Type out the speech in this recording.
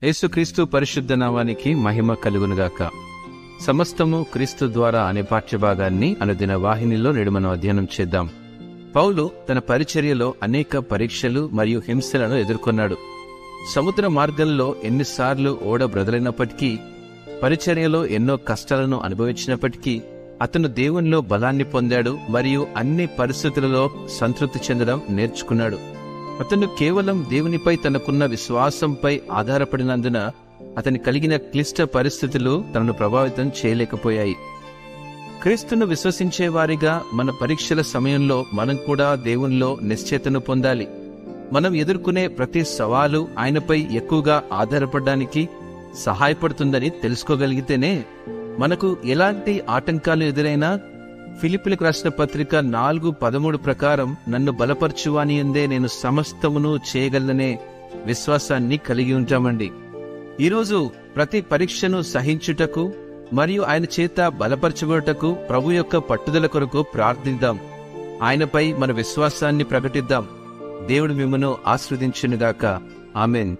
యేసుక్రీస్తు పరిశుద్ధ నామానికి మహిమ కలుగునుగాక. సమస్తము క్రీస్తు ద్వారా అనే పాఠ్యభాగాన్ని అనుదిన వాహినిలో నేడు మనం అధ్యయనం చేద్దాం. పౌలు తన పరిచర్యలో అనేక పరీక్షలు మరియు హింసలను ఎదుర్కొన్నాడు. సముద్ర మార్గంలో ఎన్నిసార్లు ఓడ బ్రదలైనప్పటికీ, పరిచర్యలో ఎన్నో కష్టాలను అనుభవించినప్పటికీ అతను దేవునిలో బలాన్ని పొందాడు మరియు అన్ని పరిస్థితులలో సంతృప్తి చెందడం నేర్చుకున్నాడు. అతను కేవలం దేవునిపై తనకున్న విశ్వాసంపై ఆధారపడినందున అతని కలిగిన క్లిష్ట పరిస్థితులు తనను ప్రభావితం చేయలేకపోయాయి. క్రీస్తును విశ్వసించే వారిగా మన పరీక్షల సమయంలో మనం కూడా దేవునిలో నిశ్చయతను పొందాలి. మనం ఎదుర్కొనే ప్రతి సవాలు ఆయనపై ఎక్కువగా ఆధారపడడానికి సహాయపడుతుందని తెలుసుకోగలిగితేనే మనకు ఎలాంటి ఆటంకాలు ఎదురైనా ఫిలిప్పీయులకు రాసిన పత్రిక 4:13 ప్రకారం నన్ను బలపరచువాని యందే నేను సమస్తమును చేయగలననే విశ్వాసాన్ని కలిగి ఉంటామండి. ఈరోజు ప్రతి పరీక్షను సహించుటకు మరియు ఆయన చేత బలపరచబడుటకు ప్రభు యొక్క పట్టుదల కొరకు ప్రార్థిద్దాం. ఆయనపై మన విశ్వాసాన్ని ప్రకటిద్దాం. దేవుడు మిమ్మును ఆశీర్వదించునుగాక. ఆమేన్.